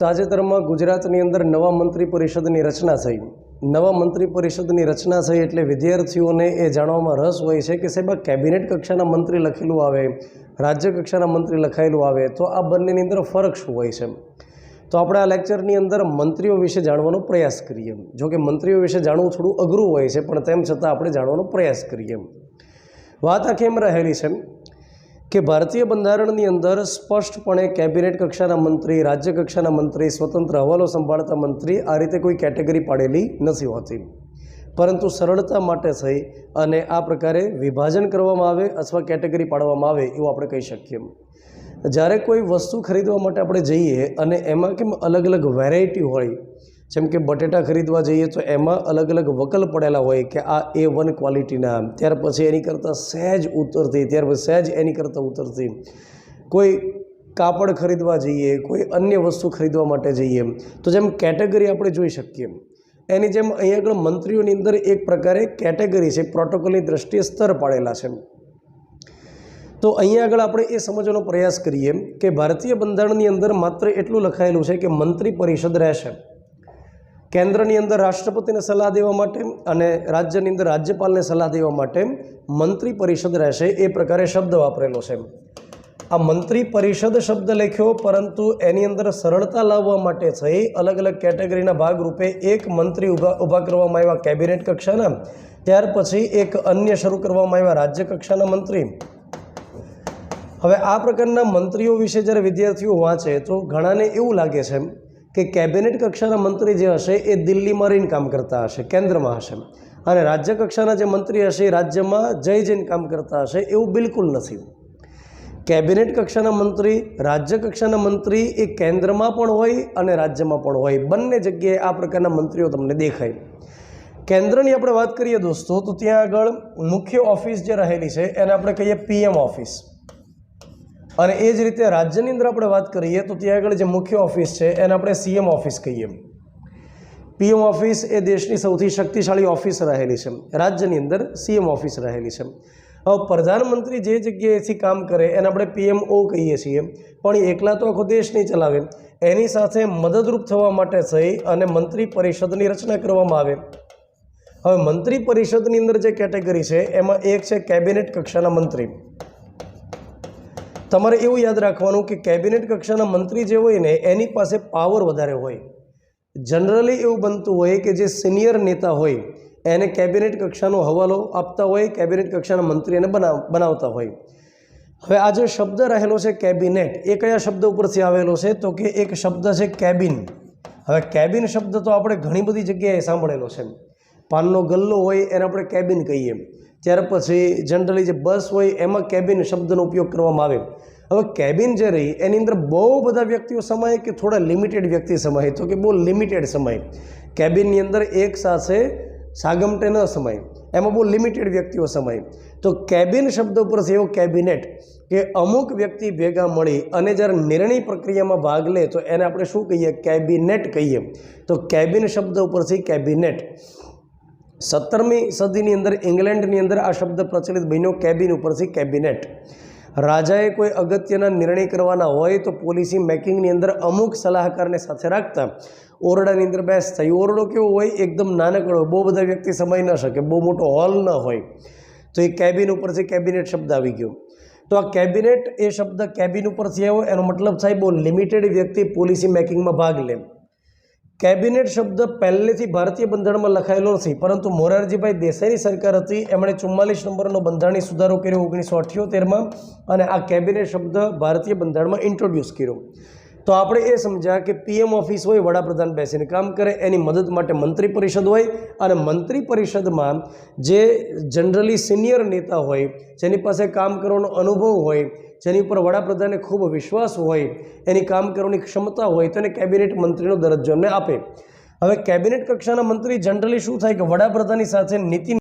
તાજેતરમાં ગુજરાતની અંદર નવા મંત્રી પરિષદની રચના થઈ. નવા મંત્રી પરિષદની રચના થઈ એટલે વિદ્યાર્થીઓને એ જાણવામાં રસ હોય છે કે સાહેબ આ કેબિનેટ કક્ષાના મંત્રી લખેલું આવે, રાજ્ય કક્ષાના મંત્રી લખાયેલું આવે, તો આ બંનેની અંદર ફરક શું હોય છે. તો આપણે આ લેક્ચરની અંદર મંત્રીઓ વિશે જાણવાનો પ્રયાસ કરીએ. જો કે મંત્રીઓ વિશે જાણવું થોડું અઘરું હોય છે, પણ તેમ છતાં આપણે જાણવાનો પ્રયાસ કરીએ. વાત આખી એમ રહેલી છે કે ભારતીય બંધારણની અંદર સ્પષ્ટપણે કેબિનેટ કક્ષાના મંત્રી, રાજ્ય કક્ષાના મંત્રી, સ્વતંત્ર હવાલો સંભાળતા મંત્રી આ રીતે કોઈ કેટેગરી પાડેલી નથી હોતી, પરંતુ સરળતા માટે થઈ અને આ પ્રકારે વિભાજન કરવામાં આવે અથવા કેટેગરી પાડવામાં આવે એવું આપણે કહી શકીએ. જ્યારે કોઈ વસ્તુ ખરીદવા માટે આપણે જઈએ અને એમાં કેમ અલગ અલગ વેરાયટી હોય, જેમ કે બટેટા ખરીદવા જઈએ તો એમાં અલગ અલગ વકલ પડેલા હોય કે આ A1 ક્વોલિટીના, ત્યાર પછી એની કરતાં સહેજ ઉતરતી, ત્યાર પછી સહેજ એની કરતાં ઉતરતી. કોઈ કાપડ ખરીદવા જઈએ, કોઈ અન્ય વસ્તુ ખરીદવા માટે જઈએ તો જેમ કેટેગરી આપણે જોઈ શકીએ, એની જેમ અહીંયા આગળ મંત્રીઓની અંદર એક પ્રકારે કેટેગરી છે, પ્રોટોકોલની દ્રષ્ટિએ સ્તર પાડેલા છે. તો અહીંયા આગળ આપણે એ સમજવાનો પ્રયાસ કરીએ કે ભારતીય બંધારણની અંદર માત્ર એટલું લખાયેલું છે કે મંત્રી પરિષદ રહેશે. કેન્દ્રની અંદર રાષ્ટ્રપતિને સલાહ દેવા માટે અને રાજ્યની અંદર રાજ્યપાલને સલાહ દેવા માટે મંત્રી પરિષદ રહેશે, એ પ્રકારે શબ્દ વાપરેલો છે. આ મંત્રી પરિષદ શબ્દ લખ્યો, પરંતુ એની અંદર સરળતા લાવવા માટે થઈ અલગ અલગ કેટેગરીના ભાગરૂપે એક મંત્રી ઊભા કરવામાં આવ્યા કેબિનેટ કક્ષાના, ત્યાર પછી એક અન્ય શરૂ કરવામાં આવ્યા રાજ્ય કક્ષાના મંત્રી. હવે આ પ્રકારના મંત્રીઓ વિશે જ્યારે વિદ્યાર્થીઓ વાંચે તો ઘણાને એવું લાગે છે કે કેબિનેટ કક્ષાના મંત્રી જે હશે એ દિલ્હીમાં રહીને કામ કરતા હશે, કેન્દ્રમાં હશે, અને રાજ્ય કક્ષાના જે મંત્રી હશે એ રાજ્યમાં જઈને કામ કરતા હશે. એવું બિલકુલ નથી. કેબિનેટ કક્ષાના મંત્રી, રાજ્ય કક્ષાના મંત્રી એ કેન્દ્રમાં પણ હોય અને રાજ્યમાં પણ હોય, બંને જગ્યાએ આ પ્રકારના મંત્રીઓ તમને દેખાય. કેન્દ્રની આપણે વાત કરીએ દોસ્તો, તો ત્યાં આગળ મુખ્ય ઓફિસ જે રહેલી છે એને આપણે કહીએ PM ઓફિસ, અને એ જ રીતે રાજ્યની અંદર આપણે વાત કરીએ તો ત્યાં આગળ જે મુખ્ય ઓફિસ છે એને આપણે CM ઓફિસ કહીએ. PM ઓફિસ એ દેશની સૌથી શક્તિશાળી ઓફિસ રહેલી છે, રાજ્યની અંદર CM ઓફિસ રહેલી છે. હવે પ્રધાનમંત્રી જે જગ્યાએથી કામ કરે એને આપણે PMO કહીએ છીએ, પણ એકલા તો આખો દેશ નહીં ચલાવે, એની સાથે મદદરૂપ થવા માટે થઈ અને મંત્રી પરિષદની રચના કરવામાં આવે. હવે મંત્રી પરિષદની અંદર જે કેટેગરી છે એમાં એક છે કેબિનેટ કક્ષાના મંત્રી. તમારે એવું યાદ રાખવાનું કે કેબિનેટ કક્ષાના મંત્રી જે હોય ને એની પાસે પાવર વધારે હોય. જનરલી એવું બનતું હોય કે જે સિનિયર નેતા હોય એને કેબિનેટ કક્ષાનો હવાલો આપતા હોય, કેબિનેટ કક્ષાના મંત્રી એને બનાવતા હોય. હવે આ જે શબ્દ રહેલો છે કેબિનેટ, એ કયા શબ્દ ઉપરથી આવેલો છે તો કે એક શબ્દ છે કેબિન. હવે કેબિન શબ્દ તો આપણે ઘણી બધી જગ્યાએ સાંભળેલો છે. પાનનો ગલ્લો હોય એને આપણે કેબિન કહીએ. ત્યાર પછી જનરલી જે બસ હોય એમાં કેબિન શબ્દનો ઉપયોગ કરવામાં આવે. હવે કેબિન જે રહી એની અંદર બહુ બધા વ્યક્તિઓ સમાય કે થોડા લિમિટેડ વ્યક્તિ સમાય, તો કે બહુ લિમિટેડ સમાય. કેબિનની અંદર એક સાથે સાગમટે ન સમાય, એમાં બહુ લિમિટેડ વ્યક્તિઓ સમાય. તો કેબિન શબ્દ ઉપરથી એવો કેબિનેટ કે અમુક વ્યક્તિ ભેગા મળી અને જ્યારે નિર્ણય પ્રક્રિયામાં ભાગ લે તો એને આપણે શું કહીએ, કેબિનેટ કહીએ. તો કેબિન શબ્દ ઉપરથી કેબિનેટ. 17મી સદીની અંદર ઇંગ્લેન્ડની અંદર આ શબ્દ પ્રચલિત બન્યો, કેબિન ઉપરથી કેબિનેટ. રાજાએ કોઈ અગત્યના નિર્ણય કરવાના હોય તો પોલિસી મેકિંગની અંદર અમુક સલાહકારને સાથે રાખતા, ઓરડાની અંદર બેસતા. એ ઓરડો કેવો હોય, એકદમ નાનકડો હોય, બહુ બધા વ્યક્તિ સમાઈ ન શકે, બહુ મોટો હોલ ન હોય, તો એ કેબિન ઉપરથી કેબિનેટ શબ્દ આવી ગયો. તો આ કેબિનેટ એ શબ્દ કેબિન ઉપરથી આવ્યો, એનો મતલબ થાય બહુ લિમિટેડ વ્યક્તિ પોલિસી મેકિંગમાં ભાગ લે. કેબિનેટ શબ્દ પહેલેથી ભારતીય બંધારણમાં લખાયેલો નથી, પરંતુ મોરારજીભાઈ દેસાઈની સરકાર હતી, એમણે 44 નંબરનો બંધારણીય સુધારો કર્યો 1978માં, અને આ કેબિનેટ શબ્દ ભારતીય બંધારણમાં ઇન્ટ્રોડ્યુસ કર્યો. તો આપણે એ સમજ્યા કે PM ઓફિસ હોય, વડાપ્રધાન બેસીને કામ કરે, એની મદદ માટે મંત્રી પરિષદ હોય, અને મંત્રી પરિષદમાં જે જનરલી સિનિયર નેતા હોય, જેની પાસે કામ કરવાનો અનુભવ હોય, જેની ઉપર વડાપ્રધાનને ખૂબ વિશ્વાસ હોય, એની કામ કરવાની ક્ષમતા હોય, તો એને કેબિનેટ મંત્રીનો દરજ્જો એમને આપે. હવે કેબિનેટ કક્ષાના મંત્રી જનરલી શું થાય કે વડાપ્રધાનની સાથે નીતિ